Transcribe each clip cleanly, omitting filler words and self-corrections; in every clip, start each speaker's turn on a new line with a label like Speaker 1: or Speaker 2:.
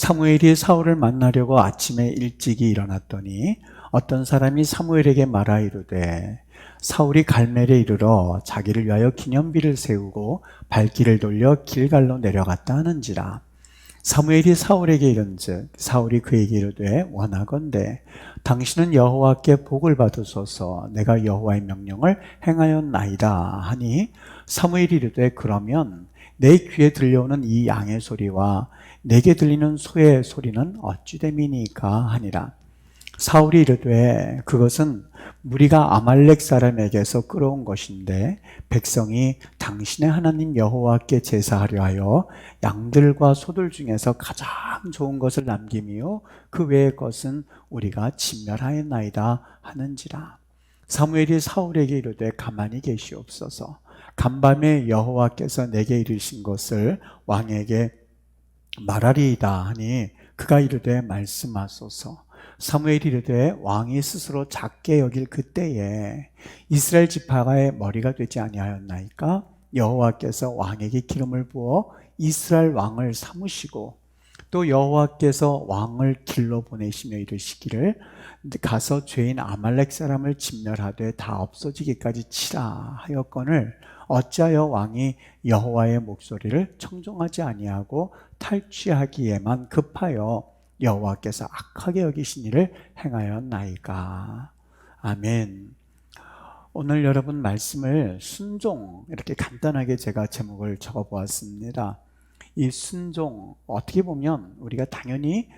Speaker 1: 사무엘이 사울을 만나려고 아침에 일찍이 일어났더니 어떤 사람이 사무엘에게 말하 이르되 사울이 갈멜에 이르러 자기를 위하여 기념비를 세우고 발길을 돌려 길갈로 내려갔다 하는지라. 사무엘이 사울에게 이른즉 사울이 그에게 이르되 원하건대 당신은 여호와께 복을 받으소서 내가 여호와의 명령을 행하였나이다 하니 사무엘이 이르되 그러면 내 귀에 들려오는 이 양의 소리와 내게 들리는 소의 소리는 어찌 됨이니까 하니라. 사울이 이르되 그것은 무리가 아말렉 사람에게서 끌어온 것인데 백성이 당신의 하나님 여호와께 제사하려 하여 양들과 소들 중에서 가장 좋은 것을 남김이요 그 외의 것은 우리가 진멸하였나이다 하는지라. 사무엘이 사울에게 이르되 가만히 계시옵소서. 간밤에 여호와께서 내게 이르신 것을 왕에게 말하리이다 하니 그가 이르되 말씀하소서. 사무엘이 이르되 왕이 스스로 작게 여길 그때에 이스라엘 지파가의 머리가 되지 아니하였나이까? 여호와께서 왕에게 기름을 부어 이스라엘 왕을 삼으시고 또 여호와께서 왕을 길로 보내시며 이르시기를 가서 죄인 아말렉 사람을 진멸하되 다 없어지기까지 치라 하였거늘 어찌하여 왕이 여호와의 목소리를 청종하지 아니하고 탈취하기에만 급하여 여호와께서 악하게 여기신 일을 행하였나이까. 아멘. 오늘 여러분 말씀을 순종 이렇게 간단하게 제가 제목을 적어보았습니다. 이 순종 어떻게 보면 우리가 당연히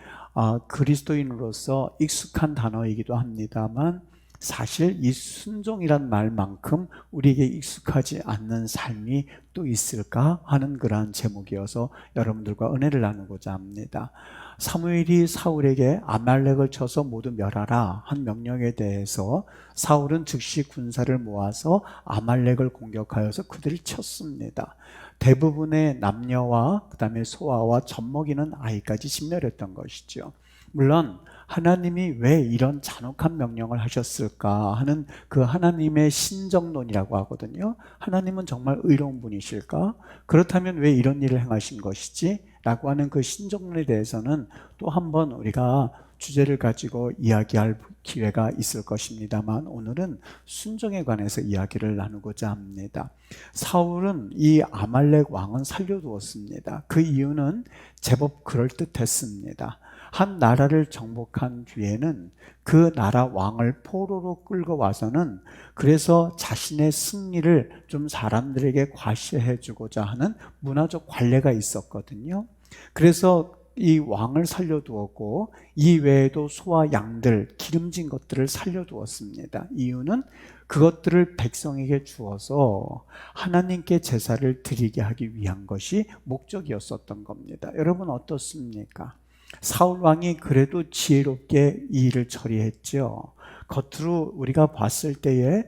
Speaker 1: 그리스도인으로서 익숙한 단어이기도 합니다만 사실 이 순종이란 말만큼 우리에게 익숙하지 않는 삶이 또 있을까 하는 그러한 제목이어서 여러분들과 은혜를 나누고자 합니다. 사무엘이 사울에게 아말렉을 쳐서 모두 멸하라 한 명령에 대해서 사울은 즉시 군사를 모아서 아말렉을 공격하여서 그들을 쳤습니다. 대부분의 남녀와 그다음에 소아와 젖먹이는 아이까지 진멸했던 것이죠. 물론 하나님이 왜 이런 잔혹한 명령을 하셨을까 하는 그 하나님의 신정론이라고 하거든요. 하나님은 정말 의로운 분이실까? 그렇다면 왜 이런 일을 행하신 것이지? 라고 하는 그 신정론에 대해서는 또 한번 우리가 주제를 가지고 이야기할 기회가 있을 것입니다만 오늘은 순종에 관해서 이야기를 나누고자 합니다. 사울은 이 아말렉 왕은 살려두었습니다. 그 이유는 제법 그럴듯했습니다. 한 나라를 정복한 뒤에는 그 나라 왕을 포로로 끌고 와서는 그래서 자신의 승리를 좀 사람들에게 과시해 주고자 하는 문화적 관례가 있었거든요. 그래서 이 왕을 살려두었고 이 외에도 소와 양들, 기름진 것들을 살려두었습니다. 이유는 그것들을 백성에게 주어서 하나님께 제사를 드리게 하기 위한 것이 목적이었었던 겁니다. 여러분 어떻습니까? 사울 왕이 그래도 지혜롭게 이 일을 처리했죠. 겉으로 우리가 봤을 때에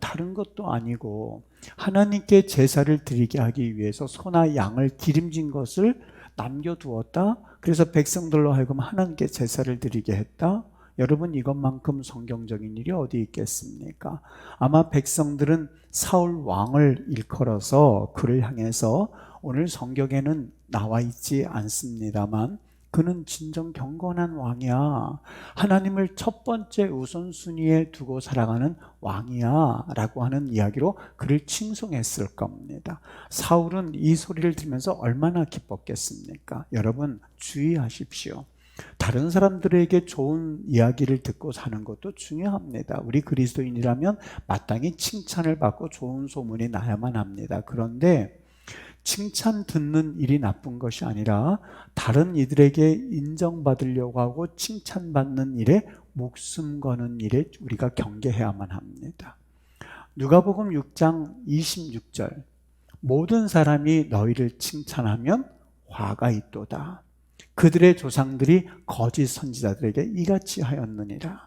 Speaker 1: 다른 것도 아니고 하나님께 제사를 드리게 하기 위해서 소나 양을 기름진 것을 남겨두었다. 그래서 백성들로 하여금 하나님께 제사를 드리게 했다. 여러분 이것만큼 성경적인 일이 어디 있겠습니까? 아마 백성들은 사울 왕을 일컬어서 그를 향해서 오늘 성경에는 나와 있지 않습니다만 그는 진정 경건한 왕이야. 하나님을 첫 번째 우선순위에 두고 살아가는 왕이야 라고 하는 이야기로 그를 칭송했을 겁니다. 사울은 이 소리를 들으면서 얼마나 기뻤겠습니까? 여러분 주의하십시오. 다른 사람들에게 좋은 이야기를 듣고 사는 것도 중요합니다. 우리 그리스도인이라면 마땅히 칭찬을 받고 좋은 소문이 나야만 합니다. 그런데 칭찬 듣는 일이 나쁜 것이 아니라 다른 이들에게 인정받으려고 하고 칭찬받는 일에 목숨 거는 일에 우리가 경계해야만 합니다. 누가복음 6장 26절 모든 사람이 너희를 칭찬하면 화가 있도다. 그들의 조상들이 거짓 선지자들에게 이같이 하였느니라.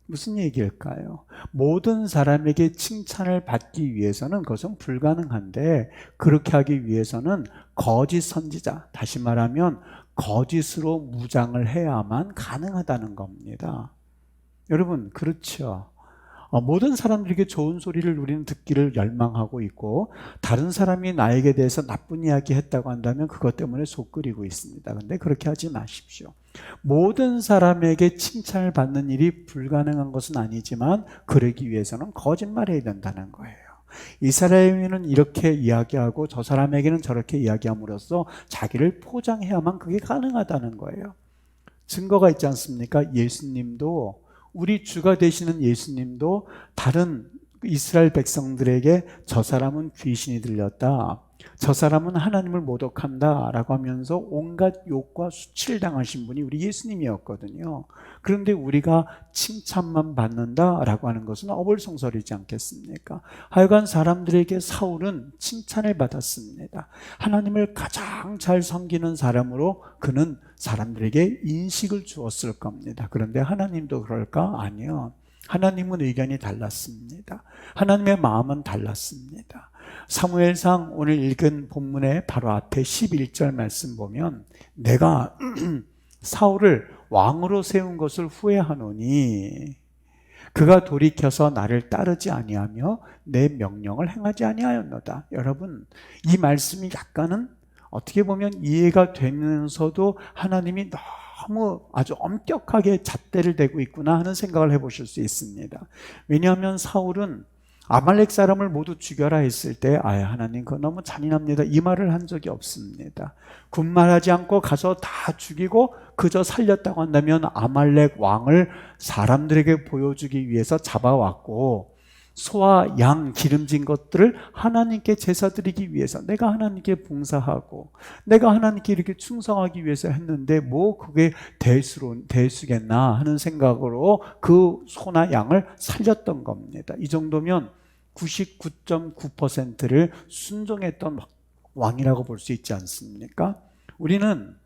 Speaker 1: 무슨 얘기일까요? 모든 사람에게 칭찬을 받기 위해서는 그것은 불가능한데 그렇게 하기 위해서는 거짓 선지자, 다시 말하면 거짓으로 무장을 해야만 가능하다는 겁니다. 여러분 그렇죠? 모든 사람들에게 좋은 소리를 우리는 듣기를 열망하고 있고, 다른 사람이 나에게 대해서 나쁜 이야기 했다고 한다면 그것 때문에 속 끓이고 있습니다. 근데 그렇게 하지 마십시오. 모든 사람에게 칭찬을 받는 일이 불가능한 것은 아니지만 그러기 위해서는 거짓말해야 된다는 거예요. 이 사람에게는 이렇게 이야기하고 저 사람에게는 저렇게 이야기함으로써 자기를 포장해야만 그게 가능하다는 거예요. 증거가 있지 않습니까? 예수님도, 우리 주가 되시는 예수님도 다른 이스라엘 백성들에게 저 사람은 귀신이 들렸다, 저 사람은 하나님을 모독한다 라고 하면서 온갖 욕과 수치를 당하신 분이 우리 예수님이었거든요. 그런데 우리가 칭찬만 받는다 라고 하는 것은 어불성설이지 않겠습니까? 하여간 사람들에게 사울은 칭찬을 받았습니다. 하나님을 가장 잘 섬기는 사람으로 그는 사람들에게 인식을 주었을 겁니다. 그런데 하나님도 그럴까? 아니요. 하나님은 의견이 달랐습니다. 하나님의 마음은 달랐습니다. 사무엘상 오늘 읽은 본문의 바로 앞에 11절 말씀 보면, 내가 사울을 왕으로 세운 것을 후회하노니 그가 돌이켜서 나를 따르지 아니하며 내 명령을 행하지 아니하였노다. 여러분, 이 말씀이 약간은 어떻게 보면 이해가 되면서도 하나님이 너무 아주 엄격하게 잣대를 대고 있구나 하는 생각을 해보실 수 있습니다. 왜냐하면 사울은 아말렉 사람을 모두 죽여라 했을 때 하나님 그거 너무 잔인합니다, 이 말을 한 적이 없습니다. 군말하지 않고 가서 다 죽이고 그저 살렸다고 한다면 아말렉 왕을 사람들에게 보여주기 위해서 잡아왔고, 소와 양 기름진 것들을 하나님께 제사 드리기 위해서, 내가 하나님께 봉사하고 내가 하나님께 이렇게 충성하기 위해서 했는데 뭐 그게 대수겠나 하는 생각으로 그 소나 양을 살렸던 겁니다. 이 정도면 99.9%를 순종했던 왕이라고 볼 수 있지 않습니까? 우리는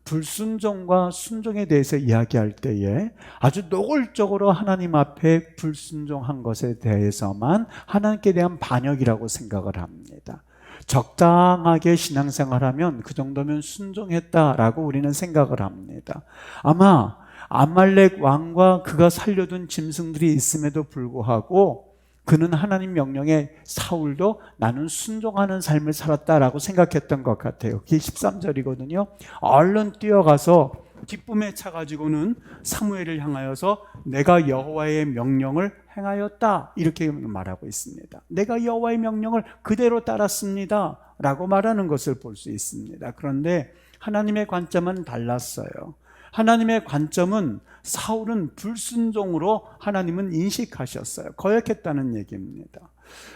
Speaker 1: 불순종과 순종에 대해서 이야기할 때에 아주 노골적으로 하나님 앞에 불순종한 것에 대해서만 하나님께 대한 반역이라고 생각을 합니다. 적당하게 신앙생활하면 그 정도면 순종했다라고 우리는 생각을 합니다. 아마 아말렉 왕과 그가 살려둔 짐승들이 있음에도 불구하고 그는 하나님 명령에 사울도 나는 순종하는 삶을 살았다라고 생각했던 것 같아요. 그게 13절이거든요. 얼른 뛰어가서 기쁨에 차가지고는 사무엘을 향하여서 내가 여호와의 명령을 행하였다 이렇게 말하고 있습니다. 내가 여호와의 명령을 그대로 따랐습니다 라고 말하는 것을 볼 수 있습니다. 그런데 하나님의 관점은 달랐어요. 하나님의 관점은 사울은 불순종으로 하나님은 인식하셨어요. 거역했다는 얘기입니다.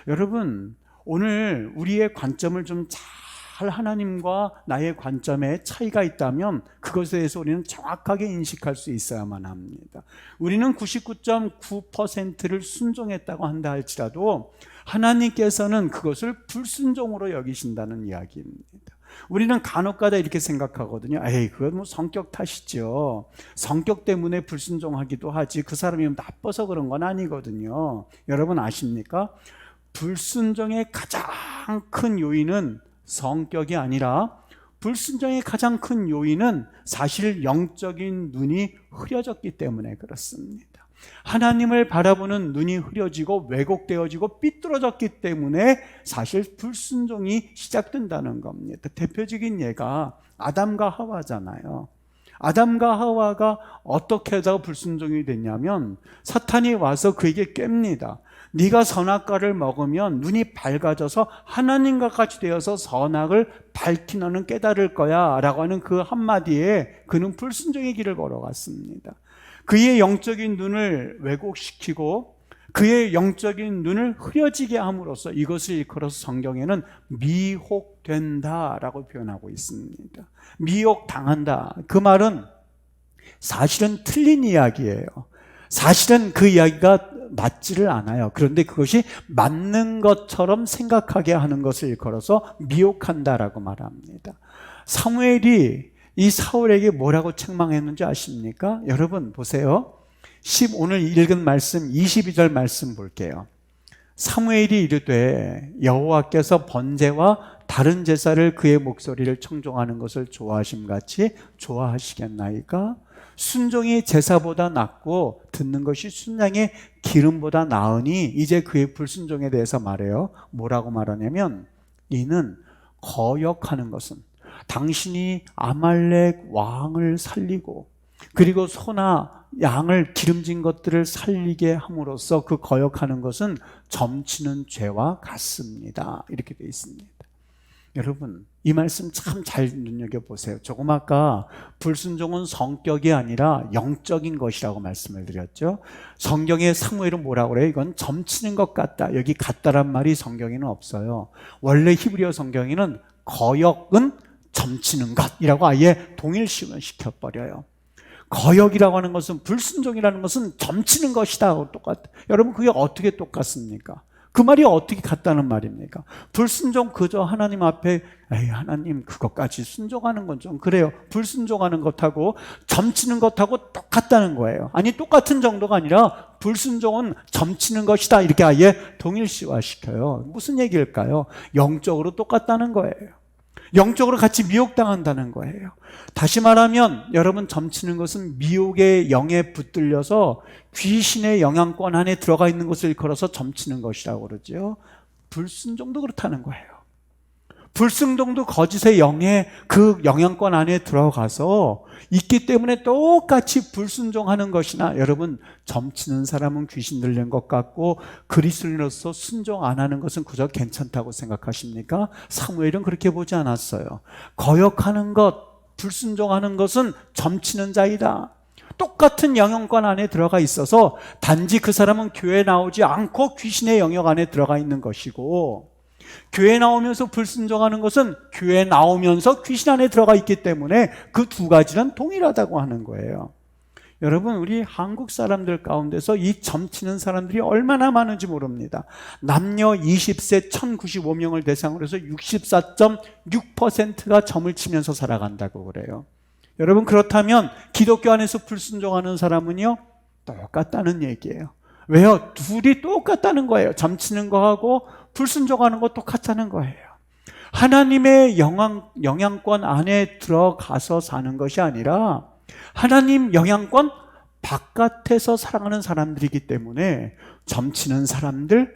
Speaker 1: 여러분, 오늘 우리의 관점을 좀 잘 하나님과 나의 관점에 차이가 있다면 그것에 대해서 우리는 정확하게 인식할 수 있어야만 합니다. 우리는 99.9%를 순종했다고 한다 할지라도 하나님께서는 그것을 불순종으로 여기신다는 이야기입니다. 우리는 간혹가다 이렇게 생각하거든요. 그건 뭐 성격 탓이죠. 성격 때문에 불순종하기도 하지 그 사람이 나빠서 그런 건 아니거든요. 여러분 아십니까? 불순종의 가장 큰 요인은 성격이 아니라, 불순종의 가장 큰 요인은 사실 영적인 눈이 흐려졌기 때문에 그렇습니다. 하나님을 바라보는 눈이 흐려지고 왜곡되어지고 삐뚤어졌기 때문에 사실 불순종이 시작된다는 겁니다. 대표적인 예가 아담과 하와잖아요. 아담과 하와가 어떻게 하다가 불순종이 됐냐면 사탄이 와서 그에게 깹니다. 네가 선악과를 먹으면 눈이 밝아져서 하나님과 같이 되어서 선악을 밝히 너는 깨달을 거야 라고 하는 그 한마디에 그는 불순종의 길을 걸어갔습니다. 그의 영적인 눈을 왜곡시키고 그의 영적인 눈을 흐려지게 함으로써 이것을 일컬어서 성경에는 미혹된다라고 표현하고 있습니다. 미혹당한다. 그 말은 사실은 틀린 이야기예요. 사실은 그 이야기가 맞지를 않아요. 그런데 그것이 맞는 것처럼 생각하게 하는 것을 일컬어서 미혹한다라고 말합니다. 사무엘이 이 사울에게 뭐라고 책망했는지 아십니까? 여러분 보세요. 오늘 읽은 말씀 22절 말씀 볼게요. 사무엘이 이르되 여호와께서 번제와 다른 제사를 그의 목소리를 청종하는 것을 좋아하심같이 좋아하시겠나이까? 순종이 제사보다 낫고 듣는 것이 순양의 기름보다 나으니, 이제 그의 불순종에 대해서 말해요. 뭐라고 말하냐면, 이는 거역하는 것은 당신이 아말렉 왕을 살리고 그리고 소나 양을 기름진 것들을 살리게 함으로써 그 거역하는 것은 점치는 죄와 같습니다. 이렇게 되어 있습니다. 여러분, 이 말씀 참 잘 눈여겨보세요. 조금 아까 불순종은 성격이 아니라 영적인 것이라고 말씀을 드렸죠. 성경의 사무엘은 뭐라고 그래요? 이건 점치는 것 같다. 여기 같다란 말이 성경에는 없어요. 원래 히브리어 성경에는 거역은 점치는 것이라고 아예 동일시켜버려요. 거역이라고 하는 것은, 불순종이라는 것은 점치는 것이다. 똑같아. 여러분, 그게 어떻게 똑같습니까? 그 말이 어떻게 같다는 말입니까? 불순종 그저 하나님 앞에 에이 하나님 그것까지 순종하는 건 좀 그래요. 불순종하는 것하고 점치는 것하고 똑같다는 거예요. 아니 똑같은 정도가 아니라 불순종은 점치는 것이다 이렇게 아예 동일시화시켜요. 무슨 얘기일까요? 영적으로 똑같다는 거예요. 영적으로 같이 미혹당한다는 거예요. 다시 말하면 여러분, 점치는 것은 미혹의 영에 붙들려서 귀신의 영향권 안에 들어가 있는 것을 일컬어서 점치는 것이라고 그러죠. 불순종도 그렇다는 거예요. 불순종도 거짓의 영의 그 영향권 안에 들어가서 있기 때문에 똑같이 불순종하는 것이나, 여러분, 점치는 사람은 귀신 들린 것 같고 그리스도인으로서 순종 안 하는 것은 그저 괜찮다고 생각하십니까? 사무엘은 그렇게 보지 않았어요. 거역하는 것, 불순종하는 것은 점치는 자이다. 똑같은 영향권 안에 들어가 있어서 단지 그 사람은 교회에 나오지 않고 귀신의 영역 안에 들어가 있는 것이고, 교회 나오면서 불순종하는 것은 교회 나오면서 귀신 안에 들어가 있기 때문에 그 두 가지는 동일하다고 하는 거예요. 여러분, 우리 한국 사람들 가운데서 이 점치는 사람들이 얼마나 많은지 모릅니다. 남녀 20세 1095명을 대상으로 해서 64.6%가 점을 치면서 살아간다고 그래요. 여러분, 그렇다면 기독교 안에서 불순종하는 사람은요, 똑같다는 얘기예요. 왜요? 둘이 똑같다는 거예요. 점치는 거하고 불순종하는 거 똑같다는 거예요. 하나님의 영향권 안에 들어가서 사는 것이 아니라 하나님 영향권 바깥에서 살아가는 사람들이기 때문에 점치는 사람들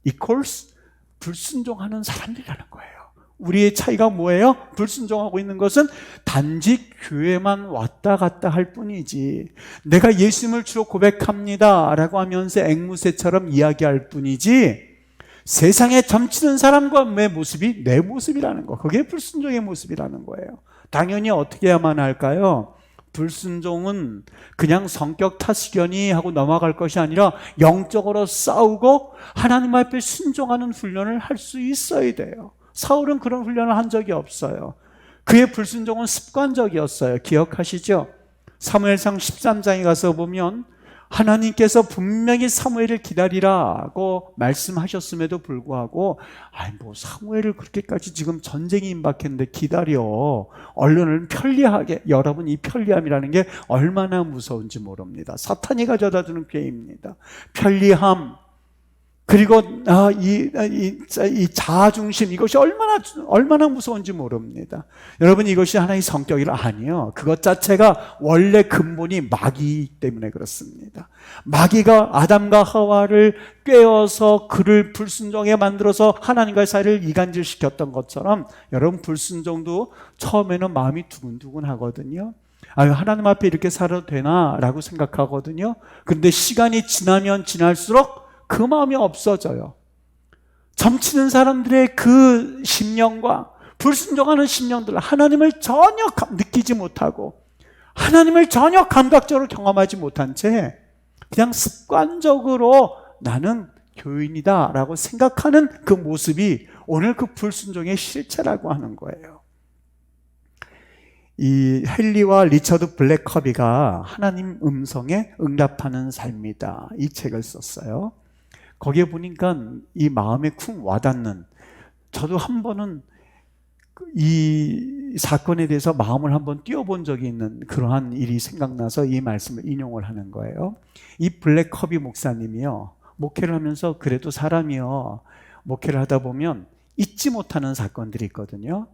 Speaker 1: equals 불순종하는 사람들이라는 거예요. 우리의 차이가 뭐예요? 불순종하고 있는 것은 단지 교회만 왔다 갔다 할 뿐이지, 내가 예수님을 주로 고백합니다 라고 하면서 앵무새처럼 이야기할 뿐이지, 세상에 점치는 사람과의 모습이 내 모습이라는 거, 그게 불순종의 모습이라는 거예요. 당연히 어떻게 해야만 할까요? 불순종은 그냥 성격 탓이려니 하고 넘어갈 것이 아니라 영적으로 싸우고 하나님 앞에 순종하는 훈련을 할 수 있어야 돼요. 사울은 그런 훈련을 한 적이 없어요. 그의 불순종은 습관적이었어요. 기억하시죠? 사무엘상 13장에 가서 보면 하나님께서 분명히 사무엘을 기다리라고 말씀하셨음에도 불구하고 사무엘을 그렇게까지 지금 전쟁이 임박했는데 기다려, 얼른 편리하게. 여러분, 이 편리함이라는 게 얼마나 무서운지 모릅니다. 사탄이 가져다주는 괴입니다. 편리함, 그리고 이 자아중심, 이것이 얼마나 무서운지 모릅니다. 여러분, 이것이 하나의 성격이라 아니요. 그것 자체가 원래 근본이 마귀이기 때문에 그렇습니다. 마귀가 아담과 하와를 꿰어서 그를 불순종에 만들어서 하나님과의 사이를 이간질시켰던 것처럼, 여러분, 불순종도 처음에는 마음이 두근두근 하거든요. 하나님 앞에 이렇게 살아도 되나? 라고 생각하거든요. 그런데 시간이 지나면 지날수록 그 마음이 없어져요. 점치는 사람들의 그 심령과 불순종하는 심령들, 하나님을 전혀 느끼지 못하고 하나님을 전혀 감각적으로 경험하지 못한 채 그냥 습관적으로 나는 교인이다 라고 생각하는 그 모습이 오늘 그 불순종의 실체라고 하는 거예요. 이 헨리와 리처드 블랙커비가 하나님 음성에 응답하는 삶이다, 이 책을 썼어요. 거기에 보니까 이 마음에 쿵 와닿는, 저도 한 번은 이 사건에 대해서 마음을 한번 띄워본 적이 있는 그러한 일이 생각나서 이 말씀을 인용을 하는 거예요. 이 블랙커비 목사님이요, 목회를 하면서 그래도 사람이요, 목회를 하다 보면 잊지 못하는 사건들이 있거든요.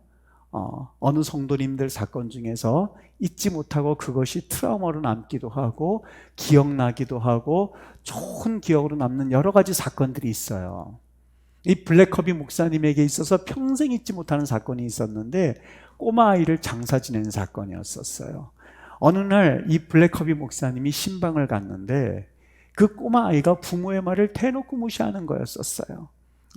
Speaker 1: 어느 성도님들 사건 중에서 잊지 못하고 그것이 트라우마로 남기도 하고 기억나기도 하고 좋은 기억으로 남는 여러 가지 사건들이 있어요. 이 블랙커비 목사님에게 있어서 평생 잊지 못하는 사건이 있었는데, 꼬마 아이를 장사 지낸 사건이었었어요. 어느 날 이 블랙커비 목사님이 신방을 갔는데 그 꼬마 아이가 부모의 말을 대놓고 무시하는 거였었어요.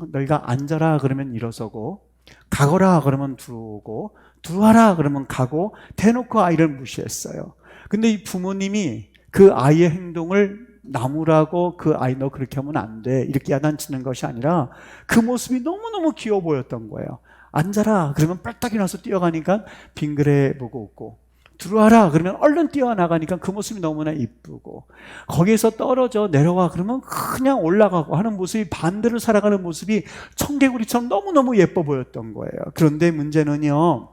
Speaker 1: 너희가 앉아라 그러면 일어서고, 가거라 그러면 들어오고, 들어와라 그러면 가고, 대놓고 아이를 무시했어요. 근데 이 부모님이 그 아이의 행동을 나무라고, 그 아이 너 그렇게 하면 안 돼, 이렇게 야단치는 것이 아니라 그 모습이 너무너무 귀여워 보였던 거예요. 앉아라 그러면 뻘떡 일어나서 뛰어가니까 빙그레 보고 웃고, 들어와라 그러면 얼른 뛰어나가니까 그 모습이 너무나 이쁘고, 거기에서 떨어져 내려와 그러면 그냥 올라가고 하는 모습이, 반대로 살아가는 모습이 청개구리처럼 너무너무 예뻐 보였던 거예요. 그런데 문제는요,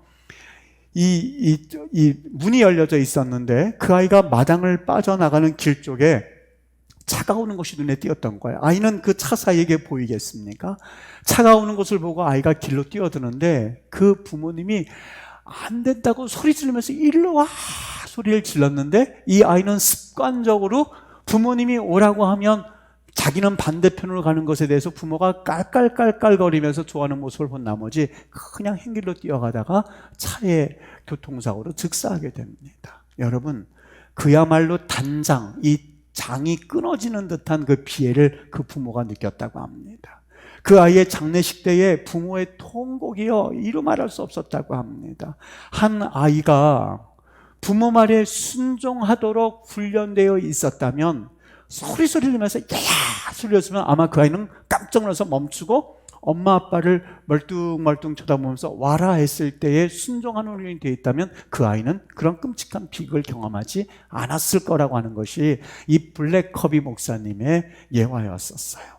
Speaker 1: 이 문이 열려져 있었는데 그 아이가 마당을 빠져나가는 길 쪽에 차가 오는 것이 눈에 띄었던 거예요. 아이는 그 차 사이에게 보이겠습니까? 차가 오는 것을 보고 아이가 길로 뛰어드는데 그 부모님이 안 된다고 소리 지르면서 일로 와 소리를 질렀는데, 이 아이는 습관적으로 부모님이 오라고 하면 자기는 반대편으로 가는 것에 대해서 부모가 깔깔깔깔거리면서 좋아하는 모습을 본 나머지 그냥 행길로 뛰어가다가 차에 교통사고로 즉사하게 됩니다. 여러분, 그야말로 단장, 이 장이 끊어지는 듯한 그 피해를 그 부모가 느꼈다고 합니다. 그 아이의 장례식 때에 부모의 통곡이요, 이루 말할 수 없었다고 합니다. 한 아이가 부모 말에 순종하도록 훈련되어 있었다면 소리 내면서 야야 소리였으면 아마 그 아이는 깜짝 놀라서 멈추고 엄마 아빠를 멀뚱멀뚱 쳐다보면서 와라 했을 때에 순종하는 훈련이 되어 있다면 그 아이는 그런 끔찍한 비극을 경험하지 않았을 거라고 하는 것이 이 블랙커비 목사님의 예화였었어요.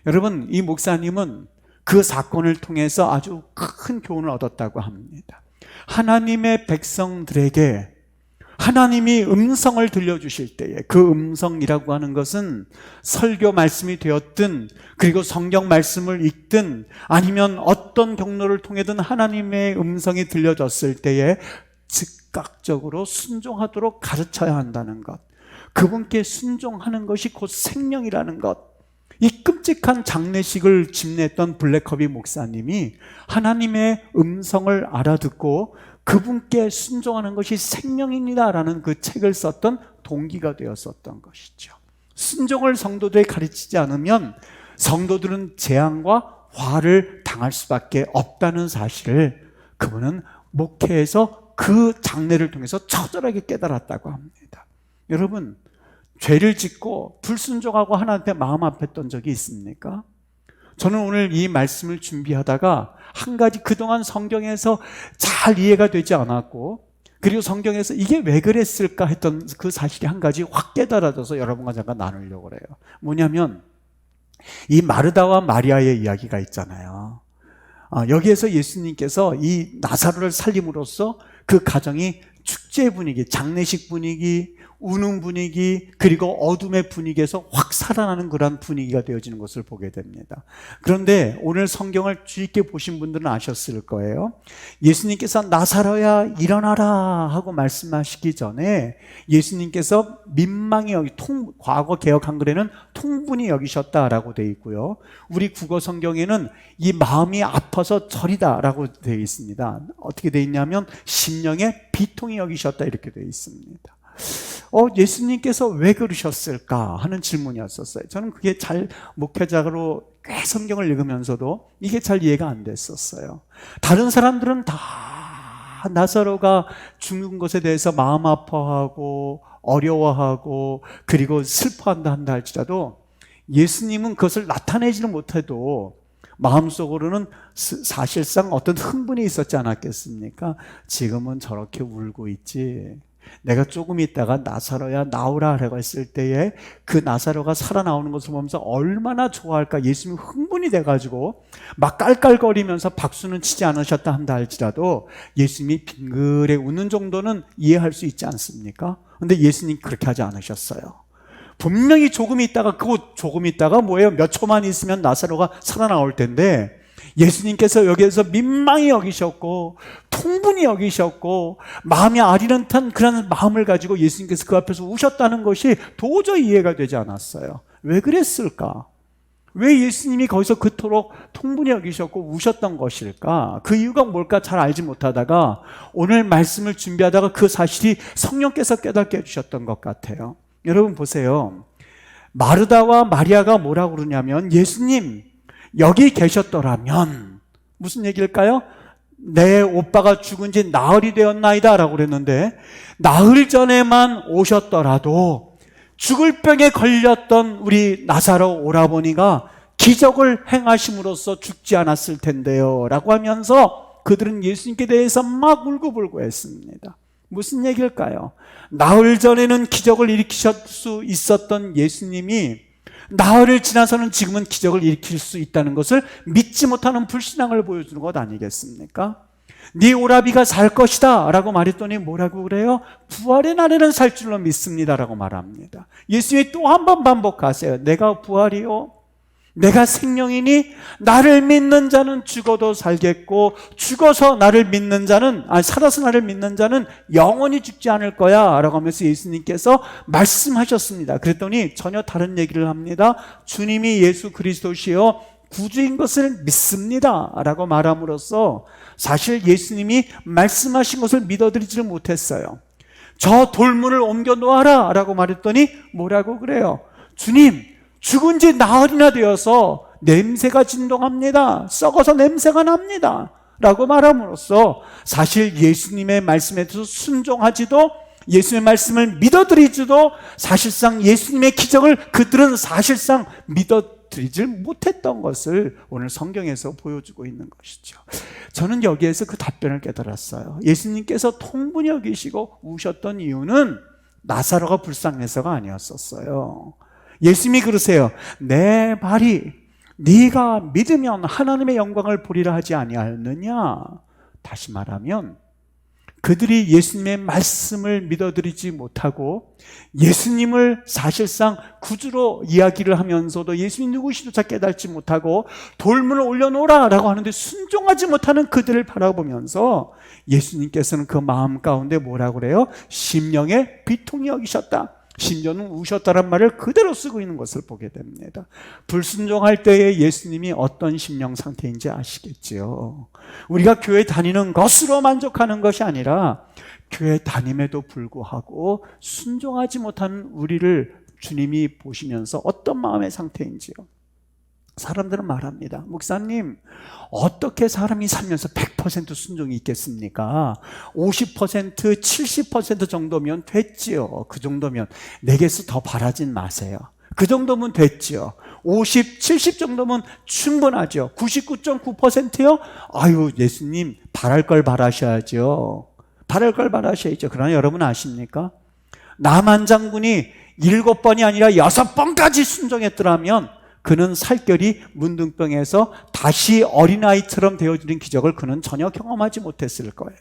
Speaker 1: 여러분, 이 목사님은 그 사건을 통해서 아주 큰 교훈을 얻었다고 합니다. 하나님의 백성들에게 하나님이 음성을 들려주실 때에, 그 음성이라고 하는 것은 설교 말씀이 되었든, 그리고 성경 말씀을 읽든, 아니면 어떤 경로를 통해든 하나님의 음성이 들려졌을 때에 즉각적으로 순종하도록 가르쳐야 한다는 것, 그분께 순종하는 것이 곧 생명이라는 것. 이 끔찍한 장례식을 집례했던 블랙커비 목사님이 하나님의 음성을 알아듣고 그분께 순종하는 것이 생명입니다라는 그 책을 썼던 동기가 되었었던 것이죠. 순종을 성도들에 가르치지 않으면 성도들은 재앙과 화를 당할 수밖에 없다는 사실을 그분은 목회에서 그 장례를 통해서 처절하게 깨달았다고 합니다. 여러분, 죄를 짓고 불순종하고 하나님께 마음 아팠던 적이 있습니까? 저는 오늘 이 말씀을 준비하다가 한 가지 그동안 성경에서 잘 이해가 되지 않았고, 그리고 성경에서 이게 왜 그랬을까 했던 그 사실이 한 가지 확 깨달아져서 여러분과 잠깐 나누려고 그래요. 뭐냐면 이 마르다와 마리아의 이야기가 있잖아요. 여기에서 예수님께서 이 나사로를 살림으로써 그 가정이 축제 분위기, 장례식 분위기, 우는 분위기, 그리고 어둠의 분위기에서 확 살아나는 그런 분위기가 되어지는 것을 보게 됩니다. 그런데 오늘 성경을 주의 깊게 보신 분들은 아셨을 거예요. 예수님께서 나사로야 일어나라 하고 말씀하시기 전에 예수님께서 민망히 과거 개역 한글에는 통분히 여기셨다라고 되어 있고요, 우리 국어 성경에는 이 마음이 아파서 절이다라고 되어 있습니다. 어떻게 되어 있냐면 심령에 비통히 여기셨다 이렇게 되어 있습니다. 예수님께서 왜 그러셨을까 하는 질문이었었어요. 저는 그게 잘 목회자로 꽤 성경을 읽으면서도 이게 잘 이해가 안 됐었어요. 다른 사람들은 다 나사로가 죽는 것에 대해서 마음 아파하고 어려워하고 그리고 슬퍼한다 한다 할지라도 예수님은 그것을 나타내지는 못해도 마음속으로는 사실상 어떤 흥분이 있었지 않았겠습니까? 지금은 저렇게 울고 있지, 내가 조금 있다가 나사로야 나오라 라고 했을 때에 그 나사로가 살아나오는 것을 보면서 얼마나 좋아할까. 예수님이 흥분이 돼가지고 막 깔깔거리면서 박수는 치지 않으셨다 한다 할지라도 예수님이 빙그레 웃는 정도는 이해할 수 있지 않습니까? 근데 예수님 그렇게 하지 않으셨어요. 분명히 조금 있다가, 그거 조금 있다가 뭐예요? 몇 초만 있으면 나사로가 살아나올 텐데, 예수님께서 여기에서 민망히 여기셨고 통분히 여기셨고 마음이 아리는 듯한 그런 마음을 가지고 예수님께서 그 앞에서 우셨다는 것이 도저히 이해가 되지 않았어요. 왜 그랬을까? 왜 예수님이 거기서 그토록 통분히 여기셨고 우셨던 것일까? 그 이유가 뭘까 잘 알지 못하다가 오늘 말씀을 준비하다가 그 사실이 성령께서 깨닫게 해주셨던 것 같아요. 여러분 보세요. 마르다와 마리아가 뭐라고 그러냐면, 예수님 여기 계셨더라면, 무슨 얘기일까요? 내 오빠가 죽은 지 나흘이 되었나이다 라고 그랬는데, 나흘 전에만 오셨더라도 죽을 병에 걸렸던 우리 나사로 오라버니가 기적을 행하심으로써 죽지 않았을 텐데요 라고 하면서 그들은 예수님께 대해서 막 울고불고 했습니다. 무슨 얘기일까요? 나흘 전에는 기적을 일으키실 수 있었던 예수님이 나흘을 지나서는 지금은 기적을 일으킬 수 있다는 것을 믿지 못하는 불신앙을 보여주는 것 아니겠습니까? 네 오라비가 살 것이다 라고 말했더니 뭐라고 그래요? 부활의 날에는 살 줄로 믿습니다 라고 말합니다. 예수님이 또 한 번 반복하세요. 내가 부활이요, 내가 생명이니 나를 믿는 자는 죽어도 살겠고 죽어서 나를 믿는 자는, 살아서 나를 믿는 자는 영원히 죽지 않을 거야 라고 하면서 예수님께서 말씀하셨습니다. 그랬더니 전혀 다른 얘기를 합니다. 주님이 예수 그리스도시요 구주인 것을 믿습니다 라고 말함으로써 사실 예수님이 말씀하신 것을 믿어드리지를 못했어요. 저 돌문을 옮겨 놓아라 라고 말했더니 뭐라고 그래요? 주님, 죽은 지 나흘이나 되어서 냄새가 진동합니다, 썩어서 냄새가 납니다 라고 말함으로써 사실 예수님의 말씀에 대해서 순종하지도, 예수님의 말씀을 믿어드리지도, 사실상 예수님의 기적을 그들은 사실상 믿어드리질 못했던 것을 오늘 성경에서 보여주고 있는 것이죠. 저는 여기에서 그 답변을 깨달았어요. 예수님께서 통분히 여기시고 우셨던 이유는 나사로가 불쌍해서가 아니었었어요. 예수님이 그러세요. 내 발이 네가 믿으면 하나님의 영광을 보리라 하지 아니하였느냐? 다시 말하면 그들이 예수님의 말씀을 믿어드리지 못하고 예수님을 사실상 구주로 이야기를 하면서도 예수님 누구시조차 깨닫지 못하고 돌문을 올려놓으라 라고 하는데 순종하지 못하는 그들을 바라보면서 예수님께서는 그 마음 가운데 뭐라고 그래요? 심령의 비통이 여기셨다, 심지어는 우셨다란 말을 그대로 쓰고 있는 것을 보게 됩니다. 불순종할 때에 예수님이 어떤 심령 상태인지 아시겠지요? 우리가 교회 다니는 것으로 만족하는 것이 아니라 교회 다님에도 불구하고 순종하지 못하는 우리를 주님이 보시면서 어떤 마음의 상태인지요. 사람들은 말합니다. 목사님, 어떻게 사람이 살면서 100% 순종이 있겠습니까? 50%, 70% 정도면 됐지요. 그 정도면 내게서 더 바라진 마세요. 그 정도면 됐지요. 50, 70 정도면 충분하죠. 99.9%요? 아유, 예수님 바랄 걸 바라셔야죠. 바랄 걸 바라셔야죠. 그러나 여러분 아십니까? 남한 장군이 7번이 아니라 6번까지 순종했더라면 그는 살결이 문둥병에서 다시 어린아이처럼 되어지는 기적을 그는 전혀 경험하지 못했을 거예요.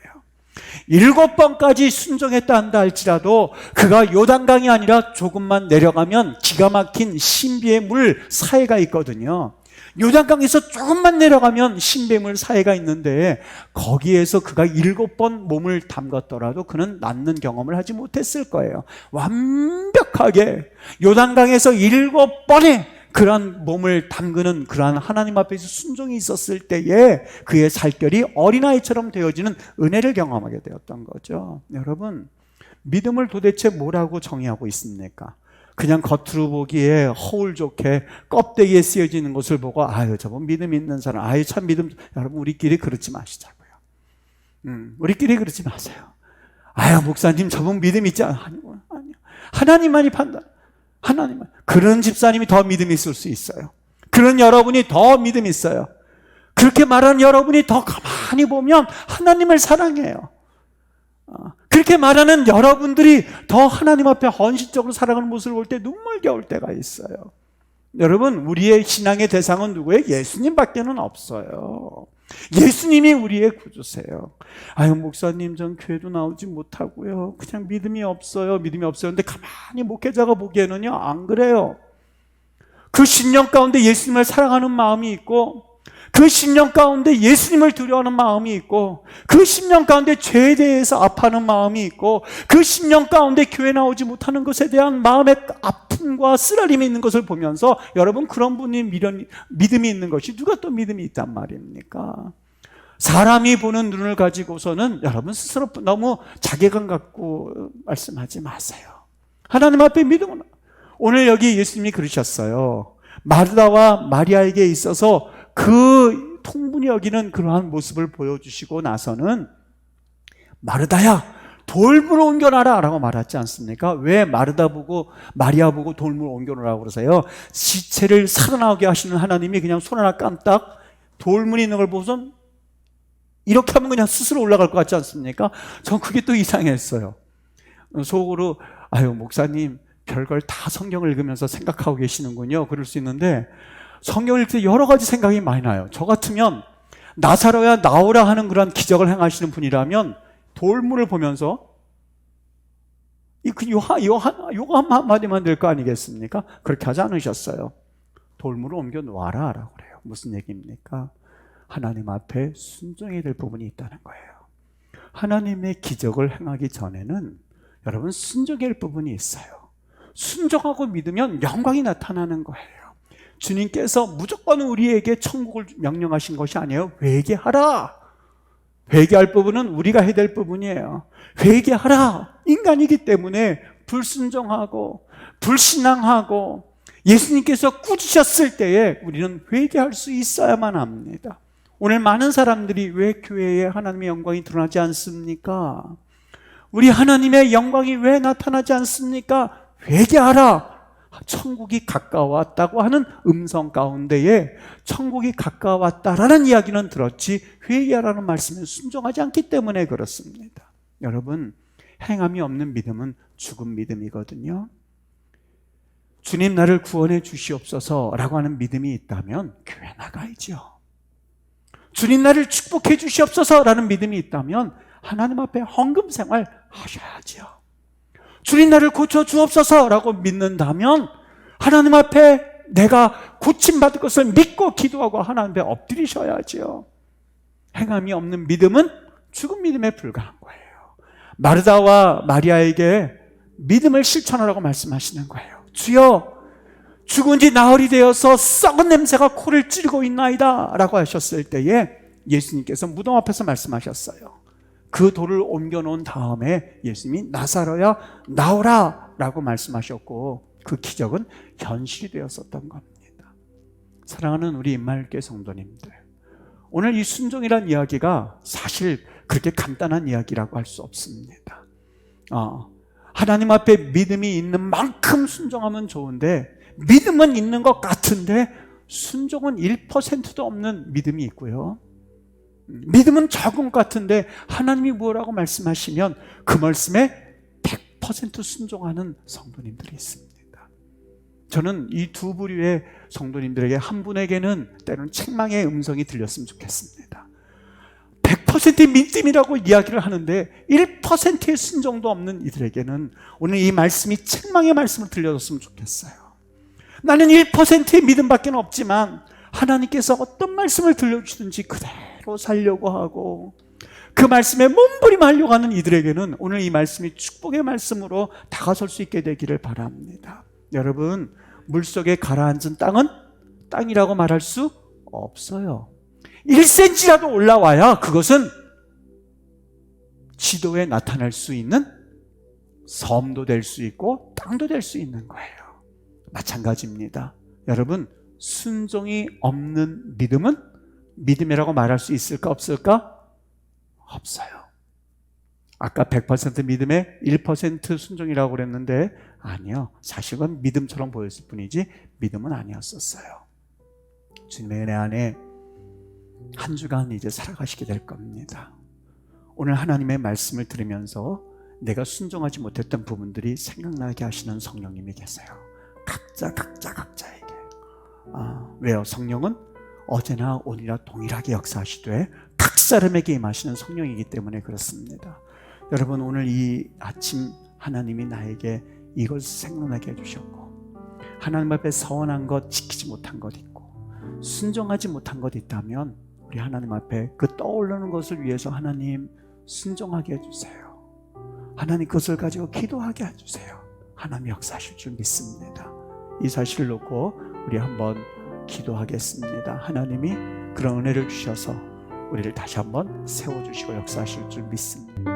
Speaker 1: 7번까지 순종했다 한다 할지라도 그가 요단강이 아니라 조금만 내려가면 기가 막힌 신비의 물 사해가 있거든요. 요단강에서 조금만 내려가면 신비물 사해가 있는데 거기에서 그가 7번 몸을 담갔더라도 그는 낫는 경험을 하지 못했을 거예요. 완벽하게 요단강에서 7번의 그러한 몸을 담그는 그러한 하나님 앞에서 순종이 있었을 때에 그의 살결이 어린아이처럼 되어지는 은혜를 경험하게 되었던 거죠. 여러분, 믿음을 도대체 뭐라고 정의하고 있습니까? 그냥 겉으로 보기에 허울 좋게 껍데기에 쓰여지는 것을 보고 아유 저분 믿음 있는 사람, 아유 참 믿음. 여러분 우리끼리 그러지 마시자고요. 우리끼리 그러지 마세요. 아유 목사님 저분 믿음 있지 않아요. 아니요. 하나님만이 판단. 하나님만. 그런 집사님이 더 믿음이 있을 수 있어요. 그런 여러분이 더 믿음이 있어요. 그렇게 말하는 여러분이 더 가만히 보면 하나님을 사랑해요. 그렇게 말하는 여러분들이 더 하나님 앞에 헌신적으로 살아가는 모습을 볼 때 눈물겨울 때가 있어요. 여러분, 우리의 신앙의 대상은 누구예요? 예수님밖에는 없어요. 예수님이 우리의 구주세요. 아유, 목사님, 전 교회도 나오지 못하고요. 그냥 믿음이 없어요. 믿음이 없어요. 근데 가만히 목회자가 보기에는요, 안 그래요. 그 신령 가운데 예수님을 사랑하는 마음이 있고, 그 심령 가운데 예수님을 두려워하는 마음이 있고, 그 심령 가운데 죄에 대해서 아파하는 마음이 있고, 그 심령 가운데 교회 나오지 못하는 것에 대한 마음의 아픔과 쓰라림이 있는 것을 보면서, 여러분, 그런 분이 믿음이 있는 것이 누가 또 믿음이 있단 말입니까? 사람이 보는 눈을 가지고서는 여러분 스스로 너무 자괴감 갖고 말씀하지 마세요. 하나님 앞에 믿음은, 오늘 여기 예수님이 그러셨어요. 마르다와 마리아에게 있어서 그 통분이 여기는 그러한 모습을 보여주시고 나서는, 마르다야, 돌물을 옮겨놔라 라고 말하지 않습니까? 왜 마르다 보고 마리아 보고 돌물을 옮겨놓으라고 그러세요? 시체를 살아나오게 하시는 하나님이 그냥 손 하나 깜딱 돌물이 있는 걸 보고선 이렇게 하면 그냥 스스로 올라갈 것 같지 않습니까? 전 그게 또 이상했어요. 속으로, 아유, 목사님 별걸 다 성경을 읽으면서 생각하고 계시는군요. 그럴 수 있는데, 성경을 읽을 때 여러 가지 생각이 많이 나요. 저 같으면 나사로야 나오라 하는 그런 기적을 행하시는 분이라면 돌물을 보면서 요거 한마디만 될 거 아니겠습니까? 그렇게 하지 않으셨어요. 돌물을 옮겨 놓아라 라고 그래요. 무슨 얘기입니까? 하나님 앞에 순종해야 될 부분이 있다는 거예요. 하나님의 기적을 행하기 전에는 여러분 순종해야 할 부분이 있어요. 순종하고 믿으면 영광이 나타나는 거예요. 주님께서 무조건 우리에게 천국을 명령하신 것이 아니에요. 회개하라. 회개할 부분은 우리가 해야 될 부분이에요. 회개하라. 인간이기 때문에 불순종하고 불신앙하고 예수님께서 꾸짖으셨을 때에 우리는 회개할 수 있어야만 합니다. 오늘 많은 사람들이 왜 교회에 하나님의 영광이 드러나지 않습니까? 우리 하나님의 영광이 왜 나타나지 않습니까? 회개하라. 천국이 가까웠다고 하는 음성 가운데에 천국이 가까웠다라는 이야기는 들었지 회개하라는 말씀에 순종하지 않기 때문에 그렇습니다. 여러분, 행함이 없는 믿음은 죽은 믿음이거든요. 주님 나를 구원해 주시옵소서라고 하는 믿음이 있다면 교회 나가야죠. 주님 나를 축복해 주시옵소서라는 믿음이 있다면 하나님 앞에 헌금 생활 하셔야죠. 주님 나를 고쳐주옵소서라고 믿는다면 하나님 앞에 내가 고침받을 것을 믿고 기도하고 하나님 앞에 엎드리셔야죠. 행함이 없는 믿음은 죽은 믿음에 불과한 거예요. 마르다와 마리아에게 믿음을 실천하라고 말씀하시는 거예요. 주여, 죽은 지 나흘이 되어서 썩은 냄새가 코를 찌르고 있나이다 라고 하셨을 때에 예수님께서 무덤 앞에서 말씀하셨어요. 그 돌을 옮겨놓은 다음에 예수님이 나사로야 나오라 라고 말씀하셨고, 그 기적은 현실이 되었었던 겁니다. 사랑하는 우리 임마을교회 성도님들, 오늘 이 순종이란 이야기가 사실 그렇게 간단한 이야기라고 할 수 없습니다. 하나님 앞에 믿음이 있는 만큼 순종하면 좋은데, 믿음은 있는 것 같은데 순종은 1%도 없는 믿음이 있고요, 믿음은 적은 것 같은데 하나님이 뭐라고 말씀하시면 그 말씀에 100% 순종하는 성도님들이 있습니다. 저는 이 두 부류의 성도님들에게 한 분에게는 때로는 책망의 음성이 들렸으면 좋겠습니다. 100% 믿음이라고 이야기를 하는데 1%의 순종도 없는 이들에게는 오늘 이 말씀이 책망의 말씀을 들려줬으면 좋겠어요. 나는 1%의 믿음밖에 없지만 하나님께서 어떤 말씀을 들려주시든지 그대로 살려고 하고 그 말씀에 몸부림하려고 하는 이들에게는 오늘 이 말씀이 축복의 말씀으로 다가설 수 있게 되기를 바랍니다. 여러분, 물속에 가라앉은 땅은 땅이라고 말할 수 없어요. 1cm라도 올라와야 그것은 지도에 나타날 수 있는 섬도 될 수 있고 땅도 될 수 있는 거예요. 마찬가지입니다. 여러분, 순종이 없는 믿음은 믿음이라고 말할 수 있을까 없을까? 없어요. 아까 100% 믿음에 1% 순종이라고 그랬는데 아니요, 사실은 믿음처럼 보였을 뿐이지 믿음은 아니었었어요. 주님의 은혜 안에 한 주간 이제 살아가시게 될 겁니다. 오늘 하나님의 말씀을 들으면서 내가 순종하지 못했던 부분들이 생각나게 하시는 성령님이 계세요. 각자에게. 왜요? 성령은 어제나 오늘이나 동일하게 역사하시되 각 사람에게 임하시는 성령이기 때문에 그렇습니다. 여러분, 오늘 이 아침 하나님이 나에게 이걸 생각나게 해주셨고, 하나님 앞에 서원한 것, 지키지 못한 것 있고 순종하지 못한 것 있다면 우리 하나님 앞에 그 떠오르는 것을 위해서 하나님 순종하게 해주세요. 하나님 그것을 가지고 기도하게 해주세요. 하나님 역사하실 줄 믿습니다. 이 사실을 놓고 우리 한번 기도하겠습니다. 하나님이 그런 은혜를 주셔서 우리를 다시 한번 세워주시고 역사하실 줄 믿습니다.